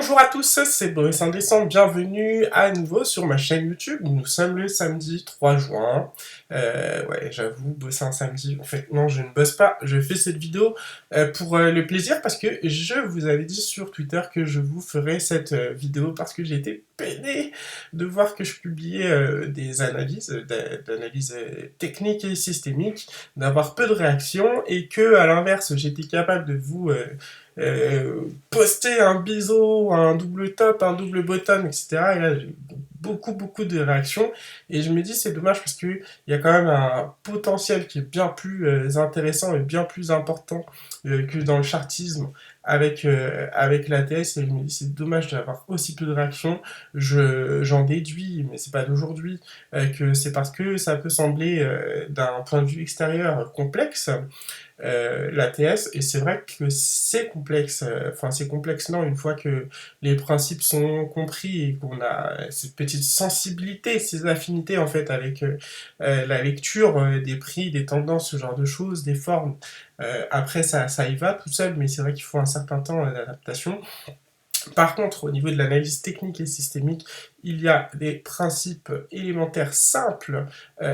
Bonjour à tous, c'est Boris Indécent, bienvenue à nouveau sur ma chaîne YouTube. Nous sommes le samedi 3 juin. Ouais, j'avoue, bosser un samedi. En fait, non, je ne bosse pas. Je fais cette vidéo pour le plaisir parce que je vous avais dit sur Twitter que je vous ferais cette vidéo parce que j'ai été peiné de voir que je publiais des analyses, d'analyses techniques et systémiques, d'avoir peu de réactions et que, à l'inverse, j'étais capable de vous poster un biseau, un double top, un double bottom, etc. Et là, j'ai beaucoup de réactions. Et je me dis, c'est dommage parce qu'il y a quand même un potentiel qui est bien plus intéressant et bien plus important que dans le chartisme avec l'ATS. Et je me dis, c'est dommage d'avoir aussi peu de réactions. J'en déduis, mais c'est pas d'aujourd'hui, que c'est parce que ça peut sembler, d'un point de vue extérieur, complexe, l'ATS, et c'est vrai que c'est complexe, enfin c'est complexe non, une fois que les principes sont compris et qu'on a cette petite sensibilité, ces affinités en fait avec la lecture des prix, des tendances, ce genre de choses, des formes, après ça y va tout seul, mais c'est vrai qu'il faut un certain temps d'adaptation. Par contre, au niveau de l'analyse technique et systémique, il y a des principes élémentaires simples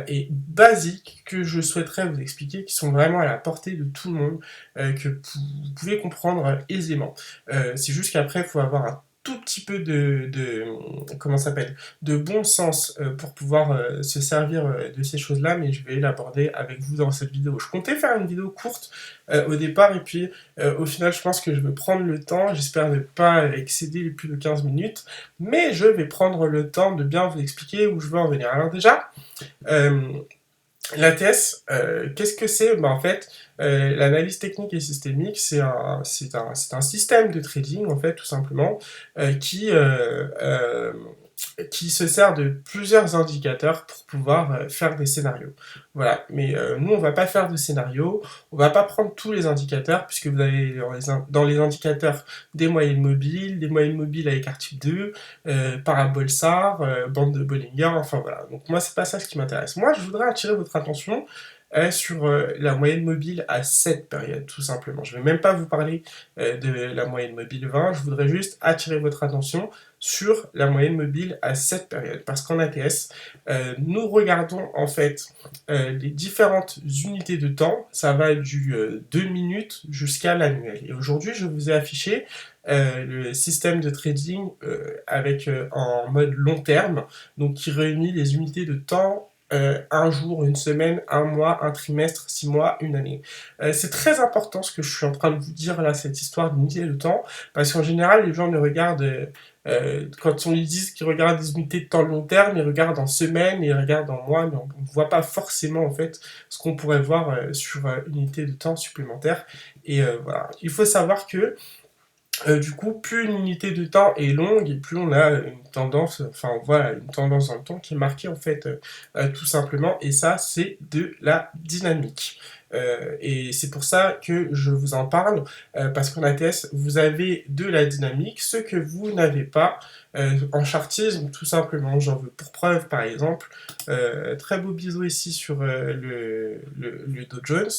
et basiques que je souhaiterais vous expliquer, qui sont vraiment à la portée de tout le monde, que vous pouvez comprendre aisément. C'est juste qu'après, il faut avoir un tout petit peu comment ça s'appelle, de bon sens pour pouvoir se servir de ces choses-là, mais je vais l'aborder avec vous dans cette vidéo. Je comptais faire une vidéo courte au départ, et puis au final, je pense que je vais prendre le temps, j'espère ne pas excéder les plus de 15 minutes, mais je vais prendre le temps de bien vous expliquer où je veux en venir. Alors déjà, euh, l'ATS, qu'est-ce que c'est? En fait, l'analyse technique et systémique, c'est un système de trading, en fait, tout simplement, qui se sert de plusieurs indicateurs pour pouvoir faire des scénarios. Voilà, mais nous on va pas faire de scénarios, on va pas prendre tous les indicateurs, puisque vous avez dans les indicateurs des moyennes mobiles avec R-type 2, parabole SAR, bande de Bollinger, enfin voilà. Donc moi c'est pas ça ce qui m'intéresse. Moi je voudrais attirer votre attention sur la moyenne mobile à cette période, tout simplement. Je ne vais même pas vous parler de la moyenne mobile 20, je voudrais juste attirer votre attention sur la moyenne mobile à cette période. Parce qu'en ATS, nous regardons en fait les différentes unités de temps, ça va du 2 minutes jusqu'à l'annuel. Et aujourd'hui, je vous ai affiché le système de trading en mode long terme, donc qui réunit les unités de temps un jour, une semaine, un mois, un trimestre, 6 mois, une année. C'est très important ce que je suis en train de vous dire là, cette histoire d'unité de temps, parce qu'en général, les gens ne regardent, quand on lui dit qu'ils regardent des unités de temps long terme, ils regardent en semaines, ils regardent en mois, mais on ne voit pas forcément en fait ce qu'on pourrait voir sur une unité de temps supplémentaire. Et voilà, il faut savoir que du coup, plus une unité de temps est longue et plus on a une tendance, enfin voilà, une tendance dans le temps qui est marquée en fait tout simplement, et ça c'est de la dynamique. Et c'est pour ça que je vous en parle, parce qu'en ATS, vous avez de la dynamique, ce que vous n'avez pas en chartisme, tout simplement. J'en veux pour preuve, par exemple, très beau biseau ici sur le Dow Jones,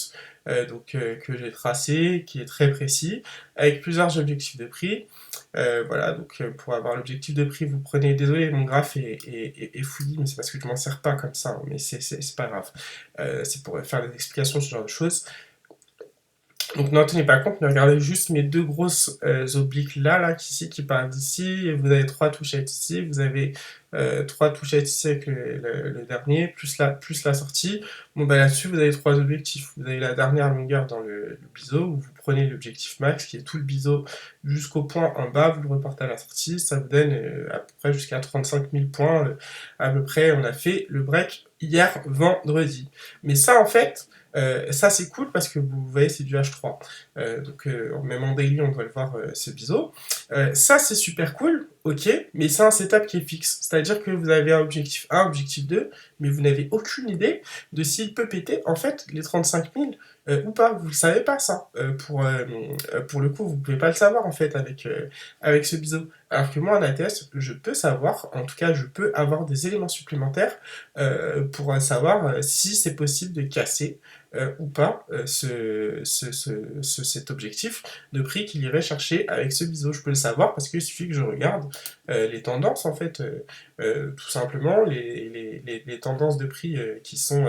que j'ai tracé, qui est très précis, avec plusieurs objectifs de prix. Voilà, donc pour avoir l'objectif de prix, vous prenez, désolé, mon graphe est fouillis, mais c'est parce que je m'en sers pas comme ça, hein, mais c'est pas grave. C'est pour faire des explications, ce genre de choses. Donc n'en tenez pas compte, mais regardez juste mes deux grosses obliques là, ici, qui partent d'ici, et vous avez trois touchettes ici, vous avez trois touchettes ici avec le dernier, plus la sortie. Bon bah là-dessus, vous avez trois objectifs. Vous avez la dernière longueur dans le biseau, où vous prenez l'objectif max, qui est tout le biseau jusqu'au point en bas, vous le reportez à la sortie, ça vous donne à peu près jusqu'à 35 000 points, à peu près, on a fait le break hier vendredi. Mais ça en fait, ça c'est cool parce que vous voyez c'est du H3. Même en daily on doit le voir ce biseau. Ça c'est super cool, ok, mais c'est un setup qui est fixe. C'est-à-dire que vous avez un objectif 1, objectif 2, mais vous n'avez aucune idée de s'il peut péter en fait les 35 000 ou pas, vous le savez pas ça. Pour le coup, vous pouvez pas le savoir en fait avec ce biseau. Alors que moi en ATS, je peux savoir, en tout cas je peux avoir des éléments supplémentaires pour savoir si c'est possible de casser ou pas cet objectif de prix qu'il irait chercher avec ce biseau. Je peux le savoir parce qu'il suffit que je regarde les tendances en fait, tout simplement, les tendances de prix qui sont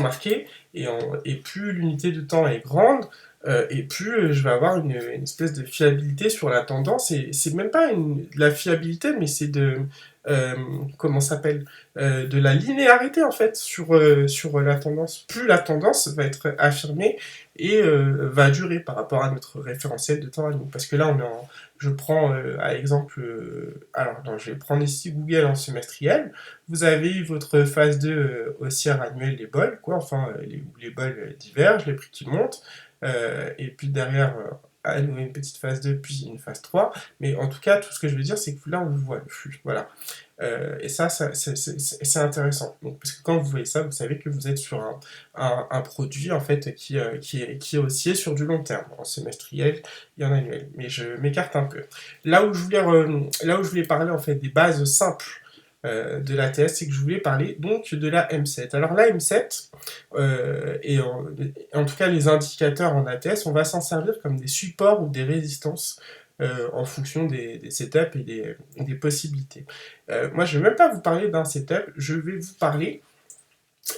marquées, et plus l'unité de temps est grande, et plus je vais avoir une espèce de fiabilité sur la tendance, et c'est même pas de la fiabilité, mais c'est euh, comment ça s'appelle, de la linéarité en fait sur la tendance. Plus la tendance va être affirmée et va durer par rapport à notre référentiel de temps à nous. Parce que là, je prends à exemple, alors non, je vais prendre ici Google en semestriel. Vous avez eu votre phase 2 haussière annuelle des bols, quoi, enfin les bols divergent, les prix qui montent, et puis derrière, à nouveau une petite phase 2, puis une phase 3, mais en tout cas, tout ce que je veux dire, c'est que là, on voit le flux, voilà. Et c'est intéressant. Donc, parce que quand vous voyez ça, vous savez que vous êtes sur un produit en fait qui est haussier sur du long terme, en semestriel et en annuel. Mais je m'écarte un peu. Là où je voulais parler en fait des bases simples de l'ATS, c'est que je voulais parler donc de la M7. Alors la M7, et en tout cas les indicateurs en ATS, on va s'en servir comme des supports ou des résistances en fonction des setups et des possibilités. Moi, je ne vais même pas vous parler d'un setup, je vais vous parler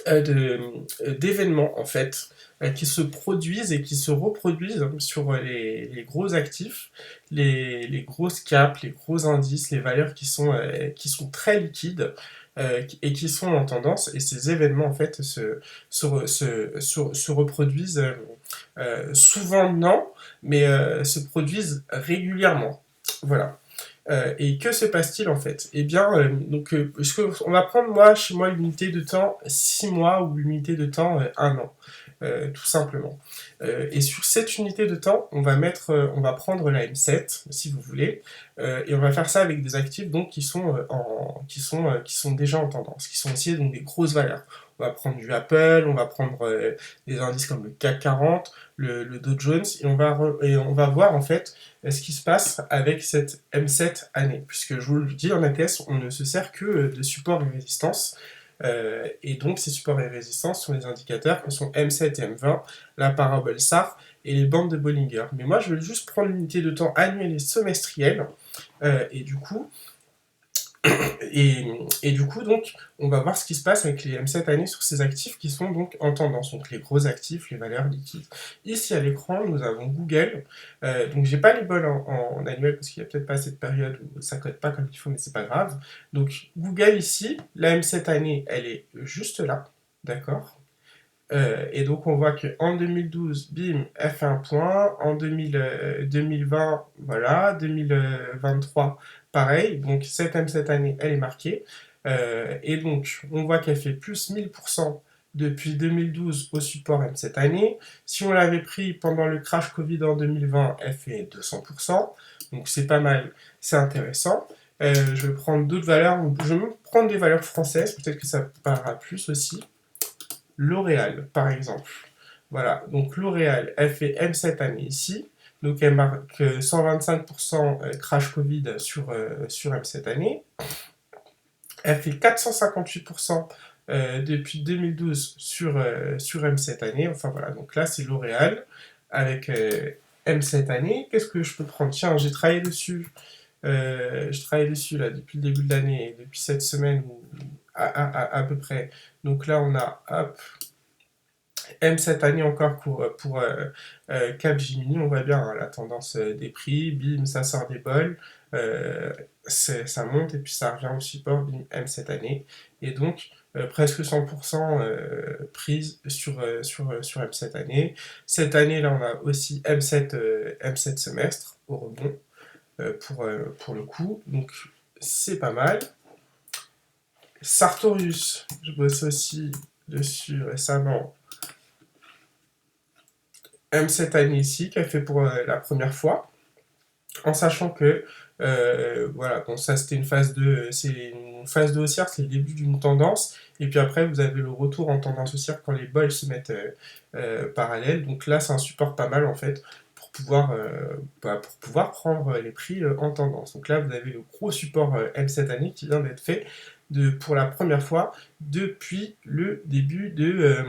d'événements en fait qui se produisent et qui se reproduisent sur les gros actifs, les grosses caps, les gros indices, les valeurs qui sont très liquides et qui sont en tendance, et ces événements en fait se reproduisent souvent non, mais se produisent régulièrement. Voilà. Et que se passe-t-il en fait? Eh bien, on va prendre chez moi l'unité de temps 6 mois ou l'unité de temps 1 an, tout simplement. Et sur cette unité de temps, on va prendre la M7, si vous voulez, et on va faire ça avec des actifs donc qui sont déjà en tendance, qui sont aussi donc des grosses valeurs. On va prendre du Apple, on va prendre des indices comme le CAC 40, le Dow Jones, et on va voir en fait ce qui se passe avec cette M7 année, puisque je vous le dis en ATS, on ne se sert que de support et résistance, et donc ces supports et résistances sont les indicateurs que sont M7 et M20, la parabole SAR et les bandes de Bollinger. Mais moi je vais juste prendre l'unité de temps annuelle et semestrielle, et du coup et du coup, donc, on va voir ce qui se passe avec les M7 années sur ces actifs qui sont donc en tendance, donc les gros actifs, les valeurs liquides. Ici à l'écran, nous avons Google. Donc, j'ai pas les bols en annuel parce qu'il y a peut-être pas cette période où ça code pas comme il faut, mais c'est pas grave. Donc, Google ici, la M7 année, elle est juste là, d'accord? Et donc on voit qu'en 2012, bim, elle fait un point, en 2020, voilà, 2023, pareil, donc cette cette année, elle est marquée, et donc on voit qu'elle fait plus 1000% depuis 2012 au support M cette année. Si on l'avait pris pendant le crash Covid en 2020, elle fait 200%, donc c'est pas mal, c'est intéressant. Je vais prendre d'autres valeurs, je vais même prendre des valeurs françaises, peut-être que ça parlera plus aussi. L'Oréal, par exemple. Voilà, donc L'Oréal, elle fait M cette année ici, donc elle marque 125% crash Covid sur M cette année. Elle fait 458% depuis 2012 sur M cette année. Enfin voilà, donc là c'est L'Oréal avec M cette année. Qu'est-ce que je peux prendre? Tiens, j'ai travaillé dessus. Je travaille dessus là depuis le début de l'année, depuis cette semaine à peu près. Donc là on a hop, M cette année encore pour Capgemini, on voit bien hein, la tendance des prix, bim, ça sort des bols, ça monte et puis ça revient au support, bim, M cette année, et donc presque 100% prise sur M cette année. Cette année, là, on a aussi M7 semestre au rebond pour le coup, donc c'est pas mal. Sartorius, je bosse aussi dessus récemment. M cette année ici, qu'elle fait pour la première fois. en sachant que, voilà, bon ça c'était une phase 2, c'est une phase 2 haussière, c'est le début d'une tendance, et puis après vous avez le retour en tendance haussière quand les bols se mettent parallèles, donc là c'est un support pas mal en fait, pour pouvoir prendre les prix en tendance. Donc là vous avez le gros support M cette année qui vient d'être fait pour la première fois depuis le début de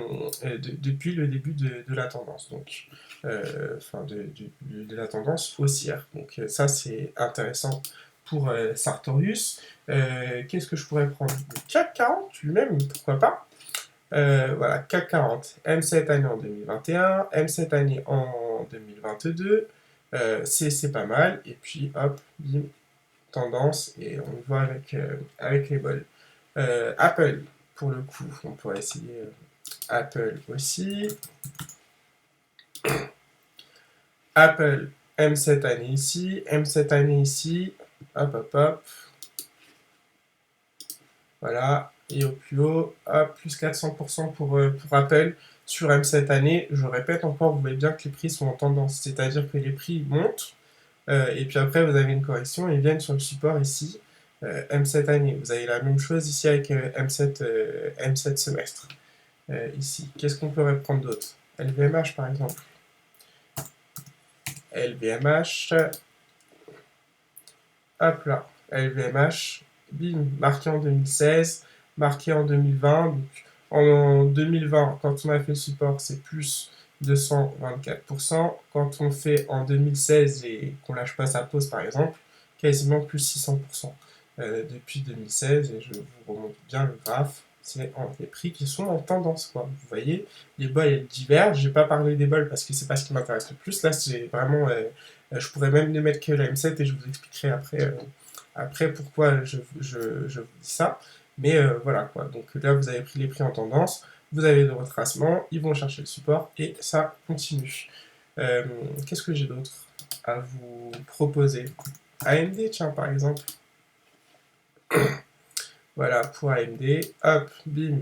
la tendance. Donc enfin de la tendance haussière. Donc ça c'est intéressant pour Sartorius. Qu'est-ce que je pourrais prendre? Le CAC 40 lui-même, pourquoi pas? Voilà, CAC 40, M cette année en 2021, M cette année en 2022, c'est pas mal, et puis hop, bim, tendance, et on y voit avec les bols. Apple, pour le coup, on pourrait essayer Apple aussi. Apple, M cette année ici, M cette année ici, hop hop hop, voilà, et au plus haut, hop, plus 400% pour Apple sur M cette année. Je répète encore, vous voyez bien que les prix sont en tendance, c'est-à-dire que les prix montent, et puis après vous avez une correction et ils viennent sur le support ici, M cette année. Vous avez la même chose ici avec M7 semestre. Ici, qu'est-ce qu'on pourrait prendre d'autre? LVMH par exemple. LVMH, hop là, LVMH, bim, marqué en 2016, marqué en 2020. Donc en 2020, quand on a fait le support, c'est plus 224%. Quand on fait en 2016 et qu'on lâche pas sa pause par exemple, quasiment plus 600%. Depuis 2016, et je vous remonte bien le graphe, c'est des prix qui sont en tendance, quoi. Vous voyez, les bols elles divergent. J'ai pas parlé des bols parce que c'est pas ce qui m'intéresse le plus. Là, c'est vraiment je pourrais même ne mettre que la M7 et je vous expliquerai après pourquoi je vous dis ça. Mais voilà quoi. Donc là, vous avez pris les prix en tendance, vous avez le retracement, ils vont chercher le support et ça continue. Qu'est-ce que j'ai d'autre à vous proposer? AMD, tiens, par exemple. Voilà, pour AMD, hop, bim,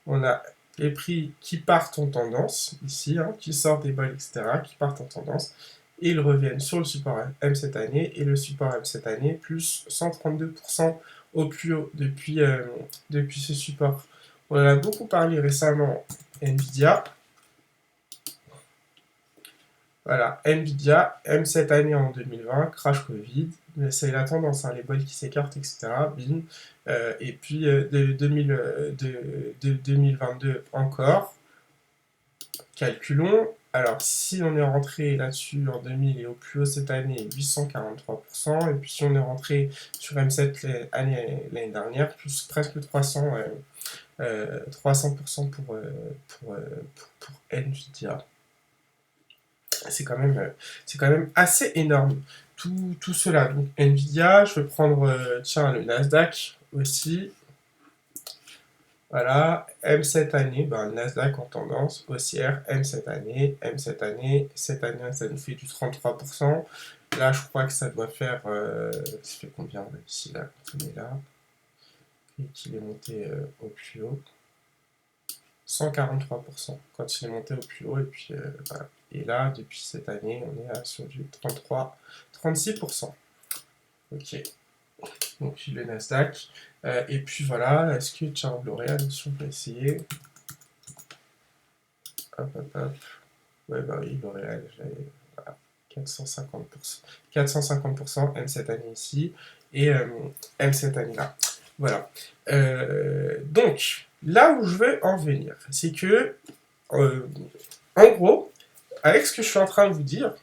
on a les prix qui partent en tendance, ici, hein, qui sortent des bols, etc., qui partent en tendance, et ils reviennent sur le support M cette année, et le support M cette année, plus 132% au plus haut depuis ce support. On en a beaucoup parlé récemment, Nvidia. Voilà, Nvidia, M cette année en 2020, crash Covid, c'est la tendance, hein, les bols qui s'écartent, etc. Bim. Et puis de 2022 encore, calculons. Alors, si on est rentré là-dessus en 2000 et au plus haut cette année, 843%, et puis si on est rentré sur M7 l'année dernière, plus presque 300% pour Nvidia. C'est quand même assez énorme, tout cela. Donc Nvidia, je vais prendre, tiens, le Nasdaq aussi. Voilà, M cette année, ben, Nasdaq en tendance haussière, M cette année, cette année ça nous fait du 33%. Là, je crois que ça doit faire, ça fait combien ici, là, quand on est là, et qu'il est monté au plus haut? 143% quand il est monté au plus haut, et puis voilà. Et là, depuis cette année, on est sur du 33, 36%. Ok, donc le Nasdaq. Et puis voilà, est-ce que, tiens, L'Oréal, si on peut essayer. Hop, hop, hop. Ouais, bah oui, L'Oréal, voilà, 450%. 450%, M cette année ici, et M cette année là. Voilà. Donc, là où je veux en venir, c'est que, en gros, avec ce que je suis en train de vous dire,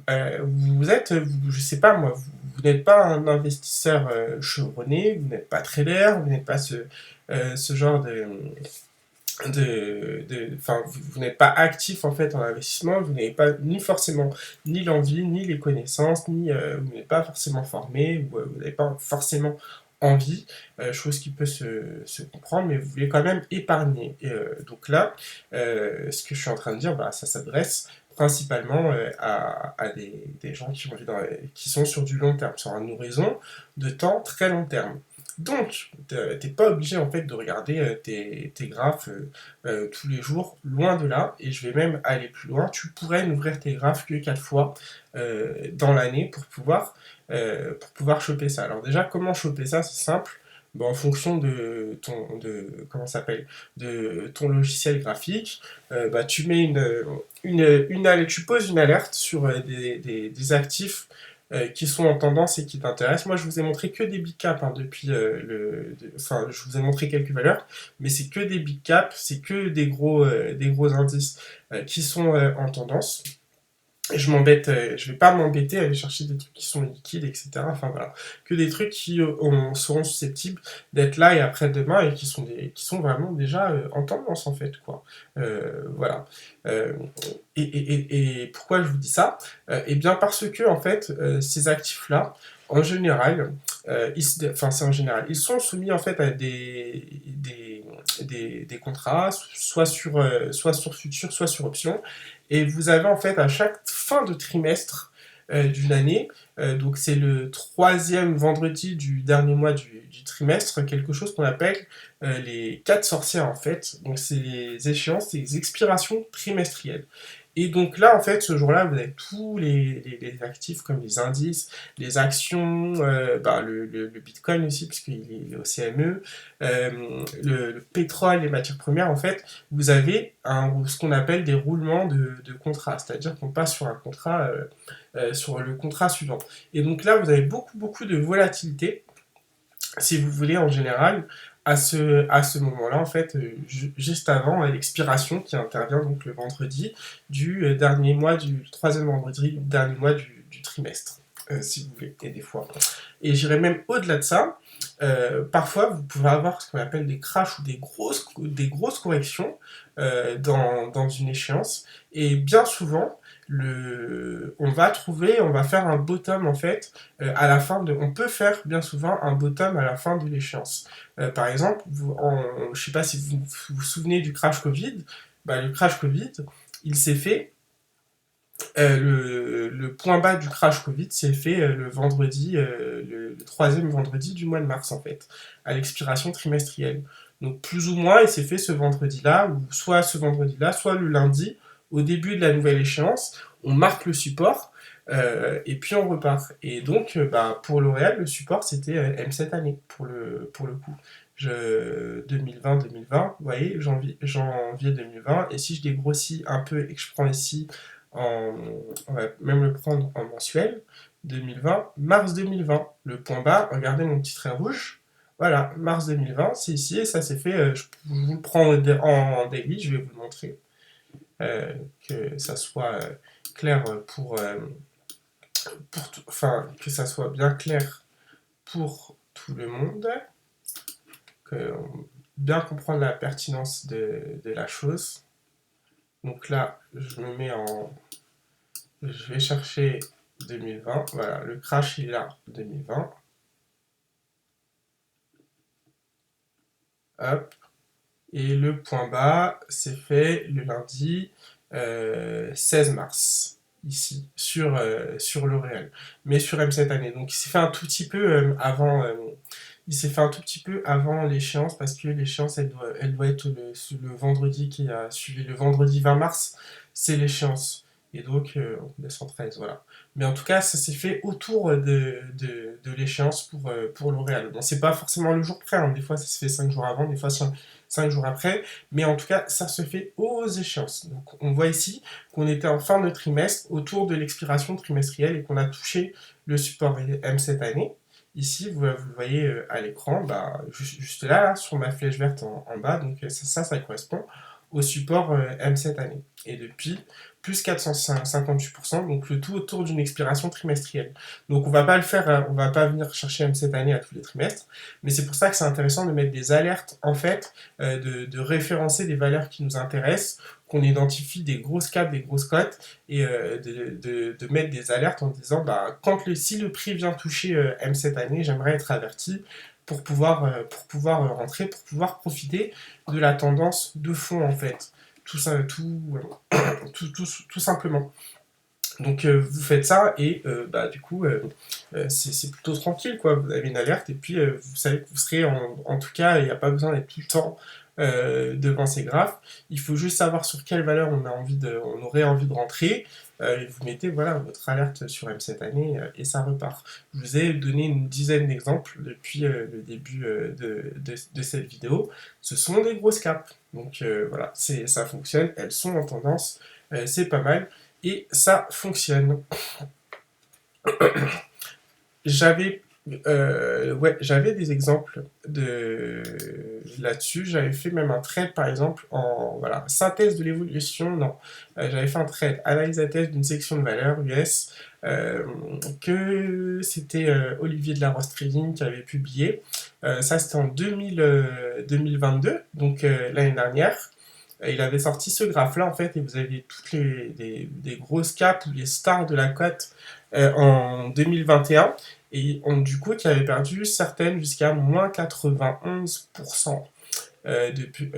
je sais pas moi, vous n'êtes pas un investisseur chevronné, vous n'êtes pas trader, vous n'êtes pas ce genre enfin, vous n'êtes pas actif en fait en investissement, vous n'avez pas ni forcément ni l'envie, ni les connaissances, ni vous n'êtes pas forcément formé, ou vous n'avez pas forcément envie, chose qui peut se comprendre, mais vous voulez quand même épargner. Et donc là, ce que je suis en train de dire, bah, ça s'adresse principalement à des gens qui sont sur du long terme, sur un horizon de temps très long terme. Donc, t'es pas obligé en fait de regarder tes graphes tous les jours, loin de là, et je vais même aller plus loin, tu pourrais n'ouvrir tes graphes que 4 fois dans l'année pour pouvoir choper ça. Alors déjà, comment choper ça? C'est simple. Bon, en fonction comment ça s'appelle, de ton logiciel graphique, bah, tu mets tu poses une alerte sur des actifs qui sont en tendance et qui t'intéressent. Moi, je vous ai montré que des big caps hein, depuis enfin, je vous ai montré quelques valeurs, mais c'est que des big caps, c'est que des gros indices qui sont en tendance. Je vais pas m'embêter à aller chercher des trucs qui sont liquides, etc. Enfin voilà, que des trucs qui seront susceptibles d'être là et après-demain et qui sont vraiment déjà en tendance en fait, quoi. Voilà. Euh, et pourquoi je vous dis ça? Eh bien parce que en fait, ces actifs-là, en général, enfin c'est en général, ils sont soumis en fait à des contrats, soit sur futur, soit sur option. Et vous avez en fait à chaque fin de trimestre d'une année, donc c'est le troisième vendredi du dernier mois du trimestre, quelque chose qu'on appelle les 4 sorcières en fait. Donc c'est les échéances, les expirations trimestrielles. Et donc là, en fait, ce jour-là, vous avez tous les actifs comme les indices, les actions, bah, le Bitcoin aussi, puisqu'il est au CME, le pétrole, les matières premières, en fait, vous avez ce qu'on appelle des roulements de contrat, c'est-à-dire qu'on passe sur un contrat, sur le contrat suivant. Et donc là, vous avez beaucoup de volatilité, si vous voulez, en général, à ce moment-là, en fait, juste avant l'expiration qui intervient donc le vendredi du dernier mois, du troisième vendredi du dernier mois du trimestre, si vous voulez, et des fois. Et j'irais même au-delà de ça. Parfois, vous pouvez avoir ce qu'on appelle des crashs ou des grosses corrections dans une échéance. Et bien souvent, on va faire un bottom en fait à la fin de. On peut faire bien souvent un bottom à la fin de l'échéance. Par exemple, je sais pas si vous souvenez du crash Covid. Bah, le crash Covid, il s'est fait le point bas du crash Covid s'est fait le vendredi, le troisième vendredi du mois de mars en fait, à l'expiration trimestrielle. Donc plus ou moins, il s'est fait ce vendredi-là, ou soit ce vendredi-là, soit le lundi, au début de la nouvelle échéance, on marque le support, et puis on repart. Et donc, bah, pour L'Oréal, le support, c'était M cette année, pour le coup. 2020, vous voyez, janvier 2020, et si je dégrossis un peu et que je prends ici en, on va même le prendre en mensuel, 2020, mars 2020, le point bas, regardez mon petit trait rouge, voilà, mars 2020, c'est ici, et ça s'est fait, je vous le prends en daily, je vais vous le montrer, que ça soit clair enfin, que ça soit bien clair pour tout le monde, que bien comprendre la pertinence de la chose. Donc là, je me mets en, je vais chercher 2020. Voilà, le crash il est là, 2020. Hop. Et le point bas, c'est fait le lundi 16 mars, ici, sur L'Oréal. Mais sur M cette année. Donc il s'est fait un tout petit peu avant. Il s'est fait un tout petit peu avant l'échéance parce que l'échéance elle doit être le vendredi qui a suivi le vendredi 20 mars, c'est l'échéance. Et donc 213, voilà. Mais en tout cas, ça s'est fait autour de l'échéance pour L'Oréal. Bon, c'est pas forcément le jour près, hein. Des fois ça se fait 5 jours avant, des fois 5 jours après, mais en tout cas, ça se fait aux échéances. Donc on voit ici qu'on était en fin de trimestre, autour de l'expiration trimestrielle, et qu'on a touché le support M cette année. Ici, vous le voyez à l'écran, bah, juste là, sur ma flèche verte en bas, donc ça correspond au support M cette année. Et depuis, plus 458%, donc le tout autour d'une expiration trimestrielle. Donc on va pas le faire, on va pas venir chercher M cette année à tous les trimestres, mais c'est pour ça que c'est intéressant de mettre des alertes, en fait, de référencer des valeurs qui nous intéressent, qu'on identifie des grosses capes, des grosses cotes, et de mettre des alertes en disant bah, si le prix vient toucher M cette année, j'aimerais être averti pour pouvoir rentrer, pour pouvoir profiter de la tendance de fond en fait. Tout ça, tout simplement. Donc vous faites ça et du coup c'est plutôt tranquille quoi. Vous avez une alerte et puis vous savez que vous serez en tout cas, il n'y a pas besoin d'être tout le temps devant ces graphes. Il faut juste savoir sur quelle valeur on aurait envie de rentrer. Et vous mettez voilà votre alerte sur M7 année et ça repart. Je vous ai donné une dizaine d'exemples depuis le début de cette vidéo. Ce sont des grosses capes. Donc voilà, ça fonctionne, elles sont en tendance, c'est pas mal et ça fonctionne. J'avais j'avais des exemples là-dessus. J'avais fait même un trade par exemple en voilà, synthèse de l'évolution. Non, j'avais fait un trade analyse à test d'une section de valeur US que c'était Olivier de la Roche Trading qui avait publié. Ça c'était en 2022, donc l'année dernière. Il avait sorti ce graphe-là en fait, et vous aviez toutes des grosses capes ou les stars de la cote en 2021, du coup qui avaient perdu certaines jusqu'à moins 91% depuis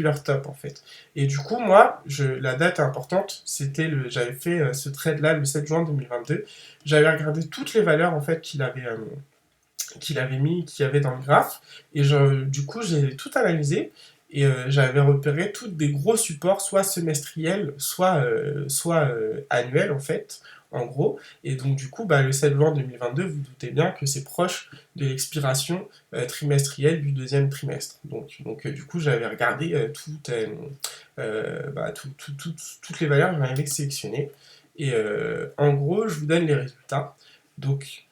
leur top en fait. Et du coup, moi, la date importante, j'avais fait ce trade-là le 7 juin 2022. J'avais regardé toutes les valeurs en fait qu'il avait mis, qu'il y avait dans le graphe. Et du coup, j'ai tout analysé et j'avais repéré tous des gros supports, soit semestriels, soit annuels en fait, en gros. Et donc du coup, le 7 juin 2022, vous doutez bien que c'est proche de l'expiration trimestrielle du deuxième trimestre. Donc du coup, j'avais regardé toutes les valeurs que j'avais sélectionnées. Et en gros, je vous donne les résultats. Donc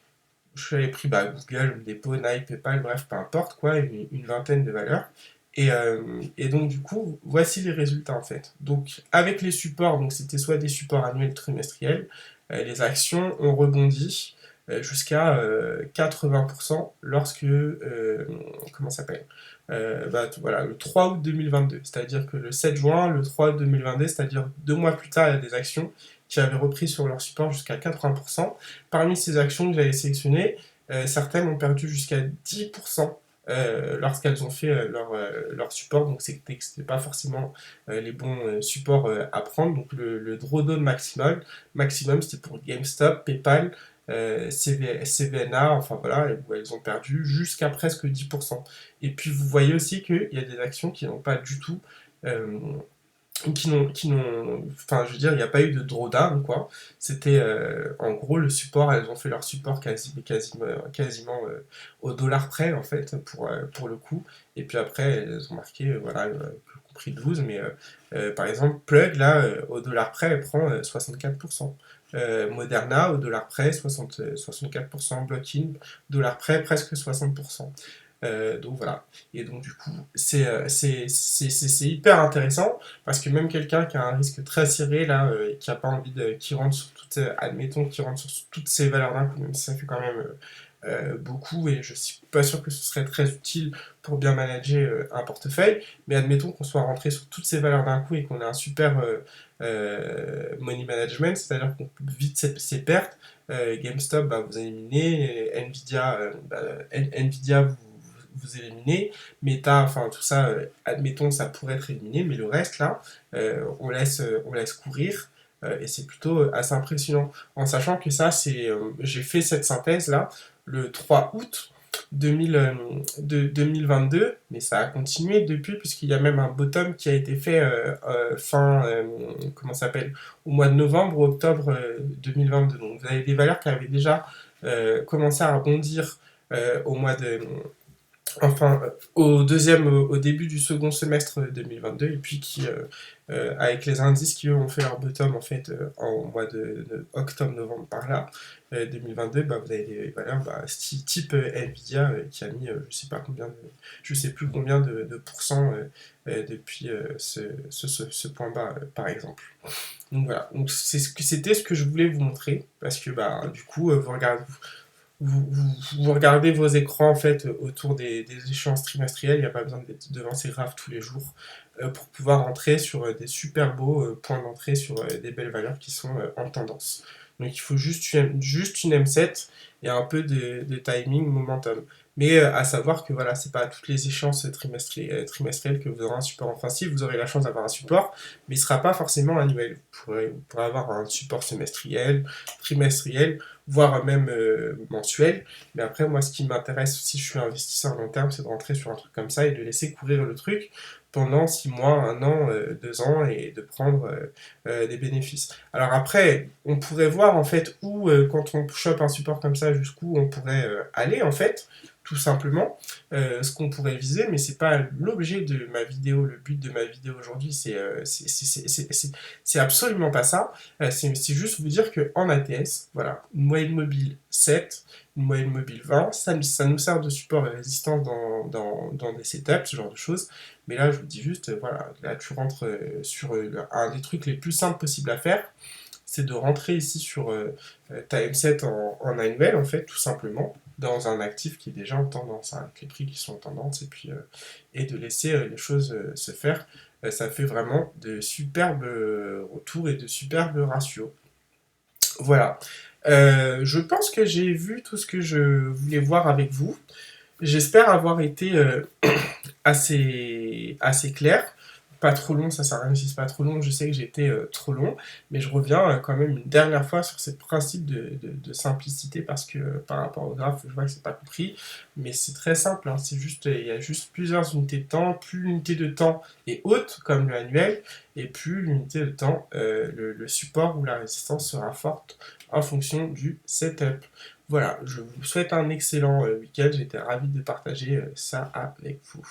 j'avais pris Google, Home Depot, Nike, PayPal, bref, peu importe quoi, une vingtaine de valeurs. Et donc du coup, voici les résultats en fait. Donc avec les supports, donc c'était soit des supports annuels trimestriels, les actions ont rebondi jusqu'à 80% lorsque, comment ça s'appelle voilà, le 3 août 2022, c'est-à-dire que le 7 juin, le 3 août 2022, c'est-à-dire 2 mois plus tard, il y a des actions qui avaient repris sur leur support jusqu'à 80%. Parmi ces actions que j'avais sélectionnées, certaines ont perdu jusqu'à 10% lorsqu'elles ont fait leur support, donc c'était pas forcément les bons supports à prendre. Donc le drawdown maximum c'était pour GameStop, PayPal, CVNA, enfin voilà, où elles ont perdu jusqu'à presque 10%. Et puis vous voyez aussi qu'il y a des actions qui n'ont pas du tout euh, enfin, je veux dire, il n'y a pas eu de drawdown, quoi. C'était, en gros, le support, elles ont fait leur support quasiment au dollar près, en fait, pour le coup. Et puis après, elles ont marqué, voilà, compris 12, mais par exemple, Plug, là, au dollar près, elle prend 64%. Moderna, au dollar près, 64%. Block-in, dollar près, presque 60%. Donc voilà. Et donc du coup, c'est hyper intéressant parce que même quelqu'un qui a un risque très serré là, et qui a pas envie qui rentre sur admettons, qui rentre sur toutes ces valeurs d'un coup, même si ça fait quand même beaucoup et je suis pas sûr que ce serait très utile pour bien manager un portefeuille, mais admettons qu'on soit rentré sur toutes ces valeurs d'un coup et qu'on ait un super money management, c'est-à-dire qu'on vide ses pertes. GameStop, vous éliminez, Nvidia, vous éliminez, Meta, enfin tout ça, admettons ça pourrait être éliminé, mais le reste là, on laisse courir. Et c'est plutôt assez impressionnant. En sachant que ça, j'ai fait cette synthèse là le 3 août 2022, mais ça a continué depuis, puisqu'il y a même un bottom qui a été fait comment ça s'appelle, au mois de novembre ou octobre 2022. Donc vous avez des valeurs qui avaient déjà commencé à rebondir au mois de, enfin au début du second semestre 2022 et puis avec les indices qui eux ont fait leur bottom en fait en mois de octobre-novembre par là 2022, vous avez des valeurs type Nvidia qui a mis je sais plus combien de pourcents depuis ce point bas par exemple. Donc voilà, donc c'était ce que je voulais vous montrer parce que du coup vous regardez vos écrans en fait autour des échéances trimestrielles, il n'y a pas besoin d'être devant ces graphes tous les jours pour pouvoir entrer sur des super beaux points d'entrée sur des belles valeurs qui sont en tendance. Donc il faut juste une M7 et un peu de timing momentum. Mais à savoir que voilà, c'est pas à toutes les échéances trimestrielles que vous aurez un support. Enfin, si vous aurez la chance d'avoir un support, mais il ne sera pas forcément annuel. Vous pourrez avoir un support semestriel, trimestriel, voire même mensuel. Mais après, moi, ce qui m'intéresse, si je suis investisseur long terme, c'est de rentrer sur un truc comme ça et de laisser courir le truc pendant 6 mois, 1 an, 2 ans et de prendre des bénéfices. Alors après, on pourrait voir en fait où, quand on chope un support comme ça, jusqu'où on pourrait aller en fait, tout simplement, ce qu'on pourrait viser, mais c'est pas l'objet de ma vidéo, le but de ma vidéo aujourd'hui, c'est absolument pas ça. C'est juste vous dire qu'en ATS, voilà, une moyenne mobile 7, une moyenne mobile 20, ça nous sert de support et résistance dans des setups, ce genre de choses. Mais là, je vous dis juste, voilà, là tu rentres sur un des trucs les plus simples possibles à faire, c'est de rentrer ici sur ta M7 en annuel, en fait, tout simplement, dans un actif qui est déjà en tendance, hein, avec les prix qui sont en tendance, et de laisser les choses se faire. Ça fait vraiment de superbes retours et de superbes ratios. Voilà. Je pense que j'ai vu tout ce que je voulais voir avec vous. J'espère avoir été assez clair. Pas trop long, ça sert à rien si c'est pas trop long, je sais que j'ai été trop long, mais je reviens quand même une dernière fois sur ce principe de simplicité parce que par rapport au graphe, je vois que c'est pas compris, mais c'est très simple, hein, c'est juste, il y a juste plusieurs unités de temps, plus l'unité de temps est haute, comme le annuel, et plus l'unité de temps, le support ou la résistance sera forte en fonction du setup. Voilà, je vous souhaite un excellent week-end, j'étais ravi de partager ça avec vous.